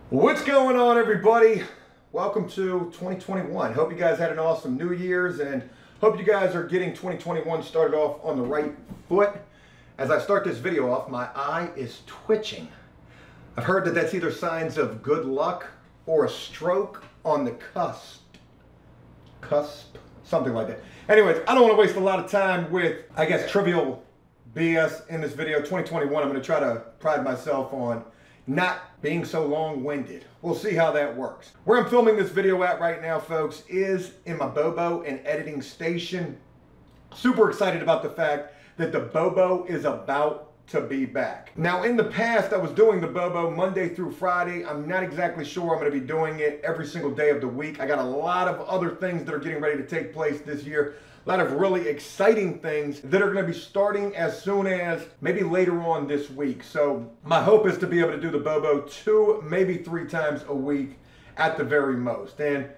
What's going on, everybody? Welcome to 2021. Hope you guys had an awesome New Year's and hope you guys are getting 2021 started off on the right foot. As I start this video off, my eye is twitching. I've heard that that's either signs of good luck or a stroke on the cusp, something like that. Anyways, I don't want to waste a lot of time with, I guess, trivial BS in this video. 2021, I'm going to try to pride myself on not being so long-winded. We'll see how that works. Where I'm filming this video at right now, folks, is in my Bobo and editing station. Super excited about the fact that the Bobo is about to be back. Now, in the past, I was doing the Bobo Monday through Friday. I'm not exactly sure I'm going to be doing it every single day of the week. I got a lot of other things that are getting ready to take place this year. A lot of really exciting things that are going to be starting as soon as maybe later on this week. So my hope is to be able to do the Bobo 2, maybe 3 times a week at the very most. And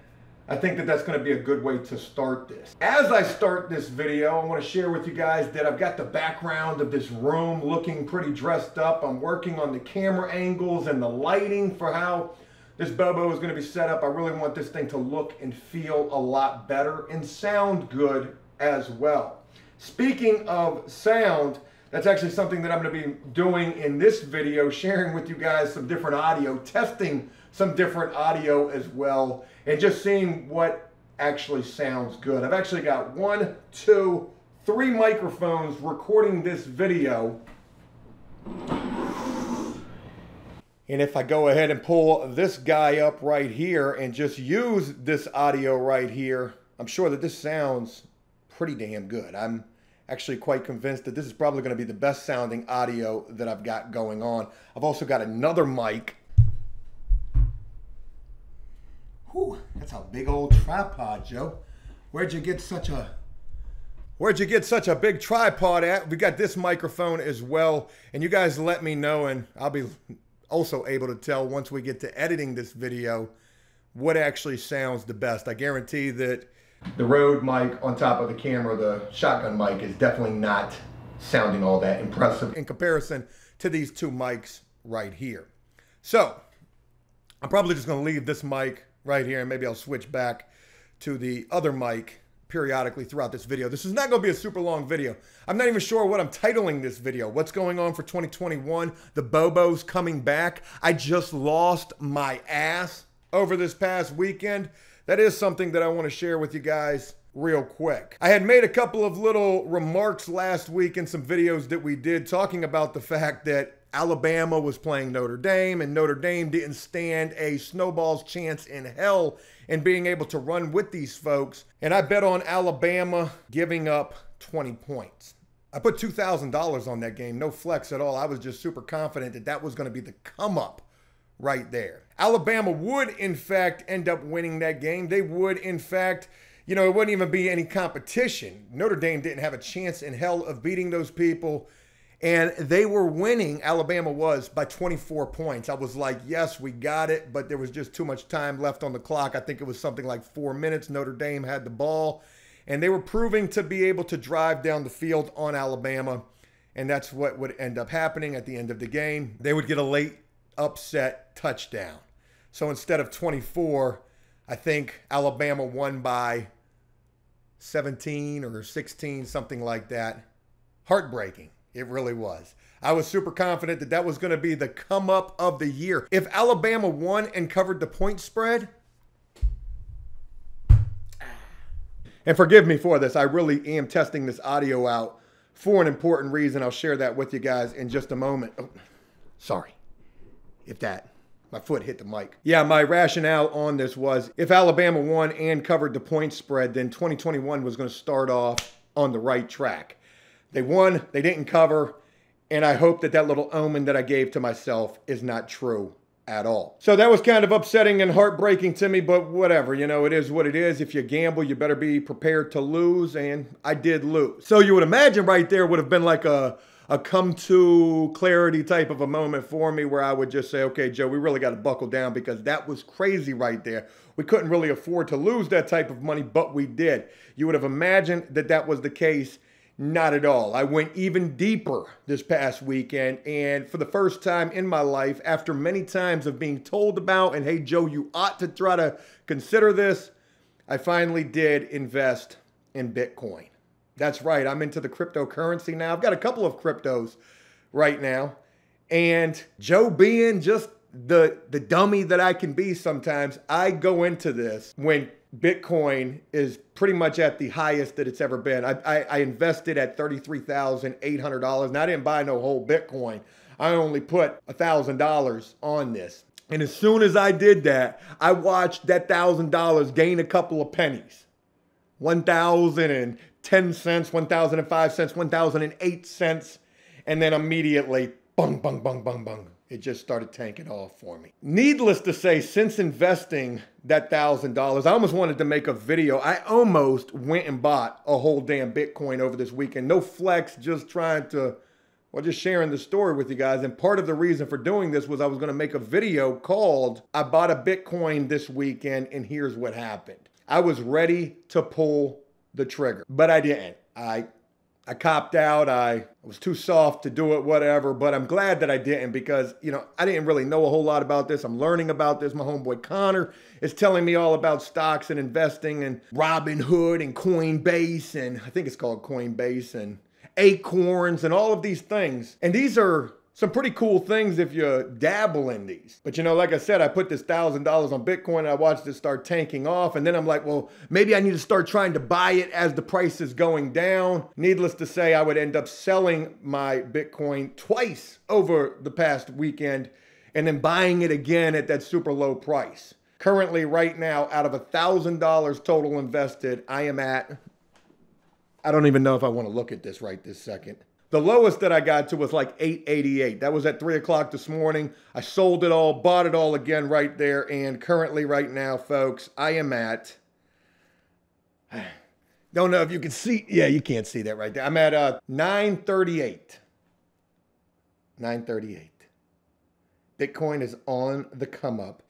I think that that's going to be a good way to start this. As I start this video, I want to share with you guys that I've got the background of this room looking pretty dressed up. I'm working on the camera angles and the lighting for how this Bobo is going to be set up. I really want this thing to look and feel a lot better and sound good as well. Speaking of sound, that's actually something that I'm going to be doing in this video, sharing with you guys some different audio, testing some different audio as well, and just seeing what actually sounds good. I've actually got 1, 2, 3 microphones recording this video. And if I go ahead and pull this guy up right here and just use this audio right here, I'm sure that this sounds pretty damn good. I'm actually quite convinced that this is probably going to be the best sounding audio that I've got going on. I've also got another mic. Whew, that's a big old tripod, Joe. Where'd you get such a big tripod at? We got this microphone as well. And you guys let me know, and I'll be also able to tell once we get to editing this video what actually sounds the best. I guarantee that the Rode mic on top of the camera, the shotgun mic, is definitely not sounding all that impressive in comparison to these 2 mics right here. So I'm probably just going to leave this mic right here, and maybe I'll switch back to the other mic periodically throughout this video. This is not going to be a super long video. I'm not even sure what I'm titling this video. What's going on for 2021? The Bobo's coming back. I just lost my ass over this past weekend. That is something that I want to share with you guys real quick. I had made a couple of little remarks last week in some videos that we did talking about the fact that Alabama was playing Notre Dame, and Notre Dame didn't stand a snowball's chance in hell in being able to run with these folks. And I bet on Alabama giving up 20 points. I put $2,000 on that game, no flex at all. I was just super confident that that was going to be the come up right there. Alabama would, in fact, end up winning that game. They would, in fact, you know, it wouldn't even be any competition. Notre Dame didn't have a chance in hell of beating those people. And they were winning, Alabama was, by 24 points. I was like, yes, we got it, but there was just too much time left on the clock. I think it was something like 4 minutes. Notre Dame had the ball, and they were proving to be able to drive down the field on Alabama, and that's what would end up happening at the end of the game. They would get a late upset touchdown. So instead of 24, I think Alabama won by 17 or 16, something like that. Heartbreaking. It really was. I was super confident that that was going to be the come up of the year. If Alabama won and covered the point spread, and forgive me for this, I really am testing this audio out for an important reason. I'll share that with you guys in just a moment. Oh, sorry if my foot hit the mic. Yeah, my rationale on this was if Alabama won and covered the point spread, then 2021 was going to start off on the right track. They won, they didn't cover, and I hope that that little omen that I gave to myself is not true at all. So that was kind of upsetting and heartbreaking to me, but whatever, you know, it is what it is. If you gamble, you better be prepared to lose, and I did lose. So you would imagine right there would have been like a come to clarity type of a moment for me where I would just say, okay, Joe, we really got to buckle down because that was crazy right there. We couldn't really afford to lose that type of money, but we did. You would have imagined that that was the case Not at all. I went even deeper this past weekend, and for the first time in my life, after many times of being told about, and hey, Joe, you ought to try to consider this, I finally did invest in Bitcoin. That's right. I'm into the cryptocurrency now. I've got a couple of cryptos right now, and Joe being just the dummy that I can be sometimes, I go into this when Bitcoin is pretty much at the highest that it's ever been. I invested at $33,800, and I didn't buy no whole Bitcoin. I only put $1,000 on this. And as soon as I did that, I watched that $1,000 gain a couple of pennies. 1,010 cents, 1,005 cents, 1,008 cents, and then immediately, bung, bung, bung, bung, bung. It just started tanking off for me. Needless to say, since investing that $1,000, I almost wanted to make a video. I almost went and bought a whole damn Bitcoin over this weekend. No flex, just trying to, well, just sharing the story with you guys. And part of the reason for doing this was I was going to make a video called I Bought a Bitcoin This Weekend and Here's What Happened. I was ready to pull the trigger, but I didn't. I copped out. I was too soft to do it, whatever, but I'm glad that I didn't because, you know, I didn't really know a whole lot about this. I'm learning about this. My homeboy Connor is telling me all about stocks and investing and Robinhood and Coinbase, and I think it's called Coinbase, and Acorns and all of these things. And these are some pretty cool things if you dabble in these. But you know, like I said, I put this $1,000 on Bitcoin and I watched it start tanking off. And then I'm like, well, maybe I need to start trying to buy it as the price is going down. Needless to say, I would end up selling my Bitcoin twice over the past weekend and then buying it again at that super low price. Currently, right now, out of $1,000 total invested, I am at, I don't even know if I want to look at this right this second. The lowest that I got to was like $888. That was at 3 o'clock this morning. I sold it all, bought it all again right there. And currently right now, folks, I am at, don't know if you can see. Yeah, you can't see that right there. I'm at 938. 938. Bitcoin is on the come up.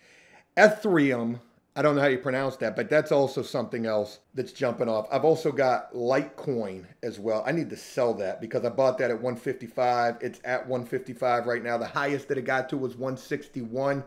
Ethereum, I don't know how you pronounce that, but that's also something else that's jumping off. I've also got Litecoin as well. I need to sell that because I bought that at 155. It's at 155 right now. The highest that it got to was 161.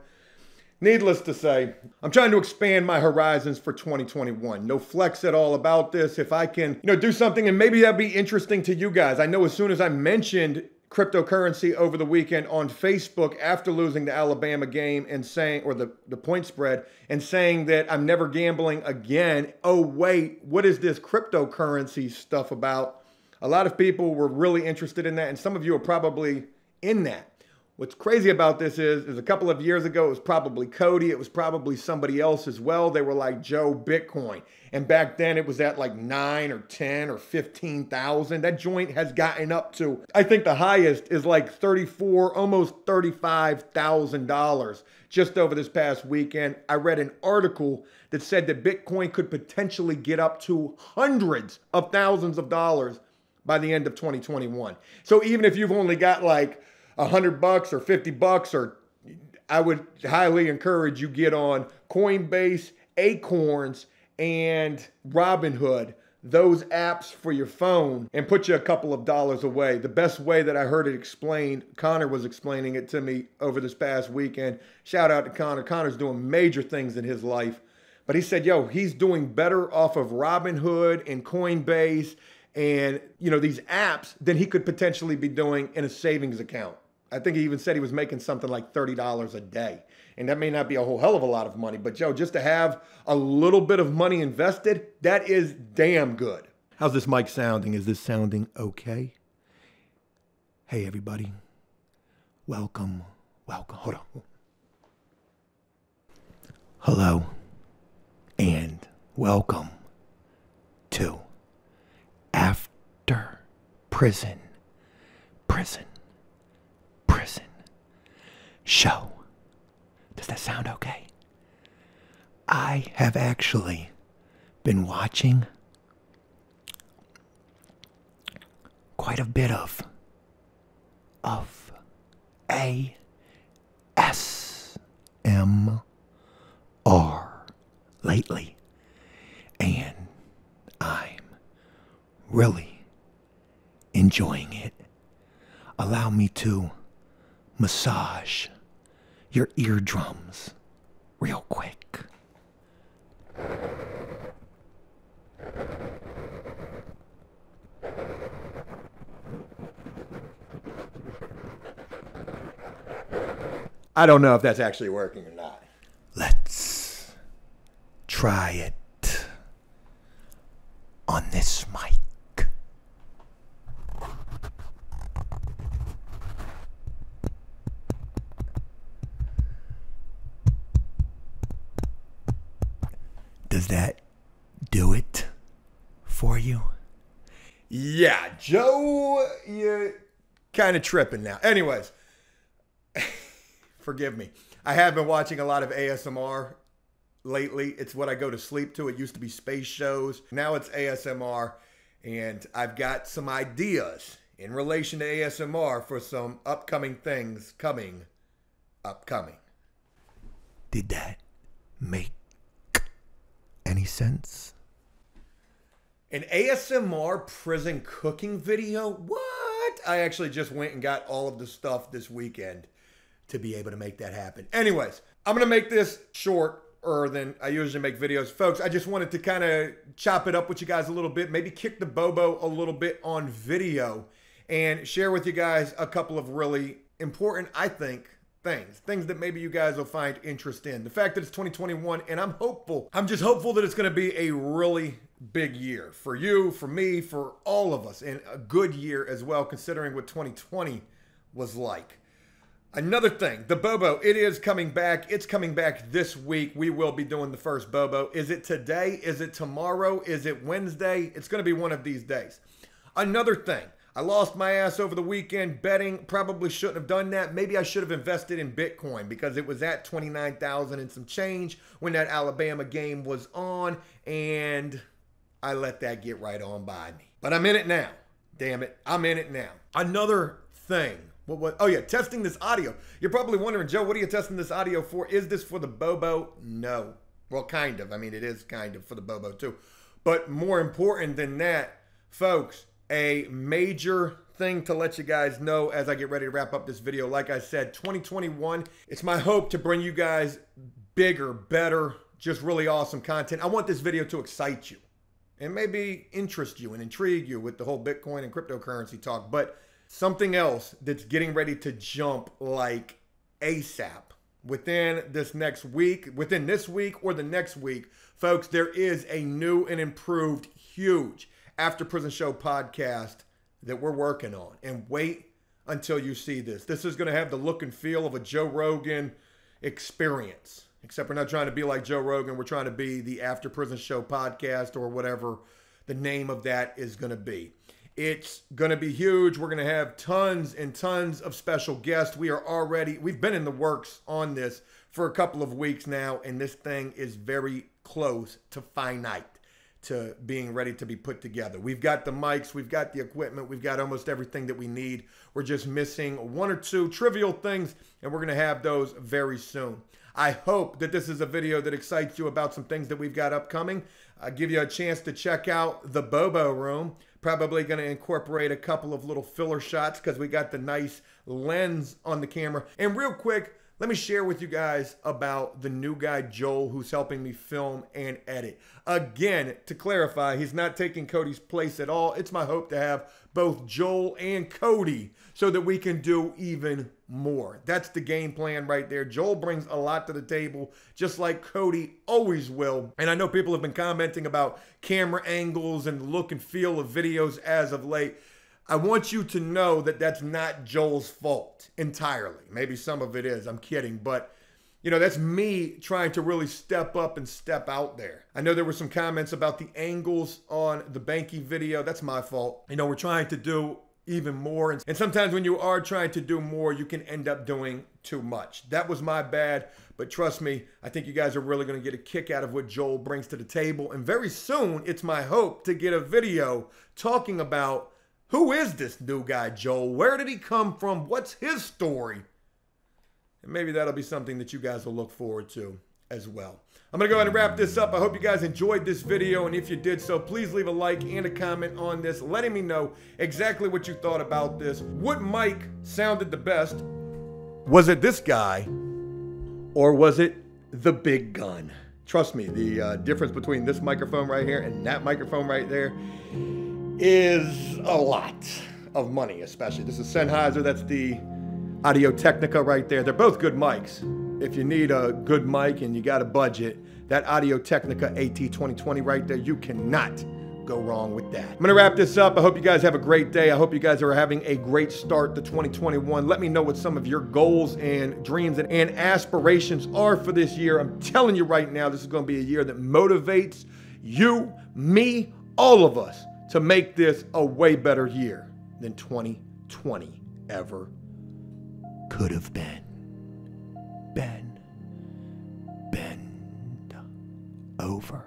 Needless to say, I'm trying to expand my horizons for 2021. No flex at all about this. If I can, do something, and maybe that'd be interesting to you guys. I know as soon as I mentioned cryptocurrency over the weekend on Facebook after losing the Alabama game and saying, or the point spread, and saying that I'm never gambling again. Oh, wait, what is this cryptocurrency stuff about? A lot of people were really interested in that, and some of you are probably in that. What's crazy about this is a couple of years ago, it was probably Cody. It was probably somebody else as well. They were like, Joe, Bitcoin. And back then it was at like 9 or 10 or 15,000. That joint has gotten up to, I think the highest is like 34, almost $35,000 just over this past weekend. I read an article that said that Bitcoin could potentially get up to hundreds of thousands of dollars by the end of 2021. So even if you've only got like $100 or $50, or I would highly encourage you get on Coinbase, Acorns, and Robinhood, those apps for your phone, and put you a couple of dollars away. The best way that I heard it explained, Connor was explaining it to me over this past weekend. Shout out to Connor. Connor's doing major things in his life. But he said, yo, he's doing better off of Robinhood and Coinbase and, these apps than he could potentially be doing in a savings account. I think he even said he was making something like $30 a day. And that may not be a whole hell of a lot of money, but Joe, just to have a little bit of money invested, that is damn good. How's this mic sounding? Is this sounding okay? Hey, everybody. Welcome. Hold on. Hello. And welcome to After Prison Show. Does that sound okay? I have actually been watching quite a bit of ASMR lately, and I'm really enjoying it, allow me to massage your eardrums real quick. I don't know if that's actually working or not. Let's try it on this mic. Does that do it for you? Yeah, Joe, you're kind of tripping now. Anyways, forgive me. I have been watching a lot of ASMR lately. It's what I go to sleep to. It used to be space shows. Now it's ASMR. And I've got some ideas in relation to ASMR for some upcoming things upcoming. Did that make any sense? An ASMR prison cooking video? What? I actually just went and got all of the stuff this weekend to be able to make that happen. Anyways, I'm going to make this shorter than I usually make videos. Folks, I just wanted to kind of chop it up with you guys a little bit, maybe kick the Bobo a little bit on video and share with you guys a couple of really important, I think, things that maybe you guys will find interest in. The fact that it's 2021 and I'm hopeful. I'm just hopeful that it's going to be a really big year for you, for me, for all of us, and a good year as well, considering what 2020 was like. Another thing, the Bobo, it is coming back. It's coming back this week. We will be doing the first Bobo. Is it today? Is it tomorrow? Is it Wednesday? It's going to be one of these days. Another thing, I lost my ass over the weekend betting. Probably shouldn't have done that. Maybe I should have invested in Bitcoin because it was at 29,000 and some change when that Alabama game was on, and I let that get right on by me. But I'm in it now. Damn it. I'm in it now. Another thing. Oh yeah, testing this audio. You're probably wondering, Joe, what are you testing this audio for? Is this for the Bobo? No. Well, kind of. I mean, it is kind of for the Bobo too. But more important than that, folks, a major thing to let you guys know as I get ready to wrap up this video. Like I said, 2021, it's my hope to bring you guys bigger, better, just really awesome content. I want this video to excite you and maybe interest you and intrigue you with the whole Bitcoin and cryptocurrency talk. But something else that's getting ready to jump like ASAP within this week or the next week, folks, there is a new and improved huge After Prison Show podcast that we're working on. And wait until you see this. This is going to have the look and feel of a Joe Rogan experience. Except we're not trying to be like Joe Rogan. We're trying to be the After Prison Show podcast or whatever the name of that is going to be. It's going to be huge. We're going to have tons and tons of special guests. We've been in the works on this for a couple of weeks now, and this thing is very close to finite, to being ready to be put together. We've got the mics, we've got the equipment, we've got almost everything that we need. We're just missing one or two trivial things, and we're going to have those very soon. I hope that this is a video that excites you about some things that we've got upcoming. I'll give you a chance to check out the Bobo room. Probably going to incorporate a couple of little filler shots because we got the nice lens on the camera. And real quick, let me share with you guys about the new guy, Joel, who's helping me film and edit. Again, to clarify, he's not taking Cody's place at all. It's my hope to have both Joel and Cody so that we can do even more. That's the game plan right there. Joel brings a lot to the table, just like Cody always will. And I know people have been commenting about camera angles and the look and feel of videos as of late. I want you to know that that's not Joel's fault entirely. Maybe some of it is. I'm kidding. But, you know, that's me trying to really step up and step out there. I know there were some comments about the angles on the Banky video. That's my fault. You know, we're trying to do even more. And sometimes when you are trying to do more, you can end up doing too much. That was my bad. But trust me, I think you guys are really going to get a kick out of what Joel brings to the table. And very soon, it's my hope to get a video talking about who is this new guy, Joel? Where did he come from? What's his story? And maybe that'll be something that you guys will look forward to as well. I'm going to go ahead and wrap this up. I hope you guys enjoyed this video, and if you did so, please leave a like and a comment on this, letting me know exactly what you thought about this. What mic sounded the best? Was it this guy, or was it the big gun? Trust me, the difference between this microphone right here and that microphone right there is a lot of money, especially. This is Sennheiser, that's the Audio Technica right there. They're both good mics. If you need a good mic and you got a budget, that Audio Technica AT2020 right there, you cannot go wrong with that. I'm gonna wrap this up. I hope you guys have a great day. I hope you guys are having a great start to 2021. Let me know what some of your goals and dreams and aspirations are for this year. I'm telling you right now, this is gonna be a year that motivates you, me, all of us to make this a way better year than 2020 ever could have been. Bend over.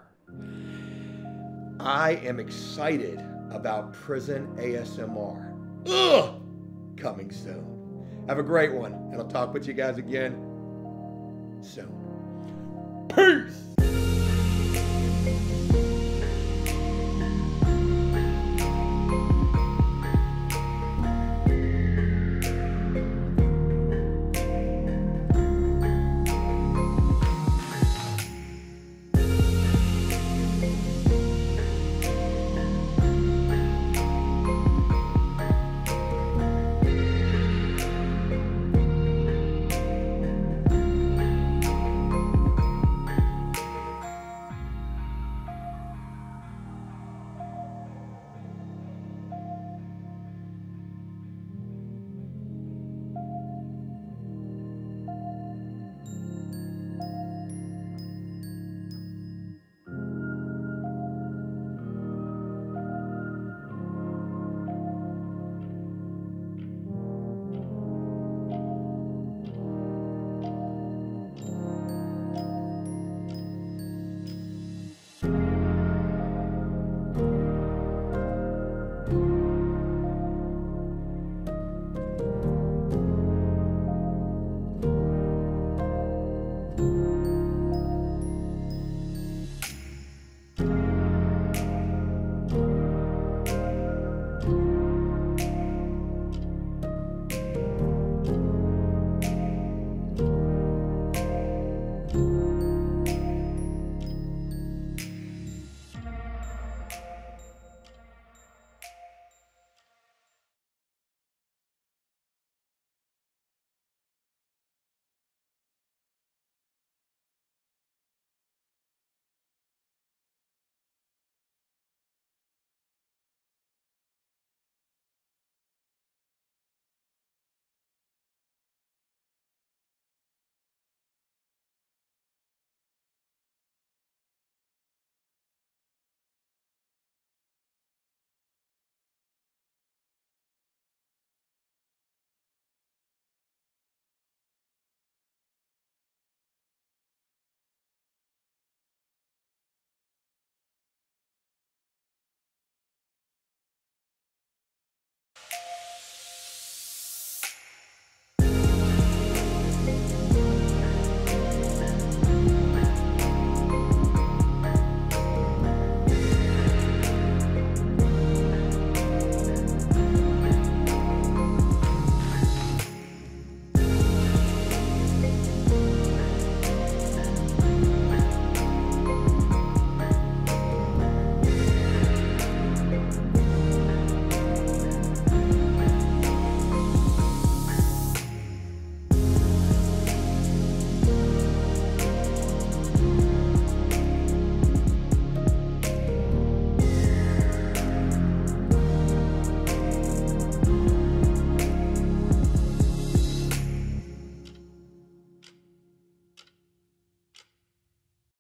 I am excited about Prison ASMR. Coming soon. Have a great one, and I'll talk with you guys again soon. Peace!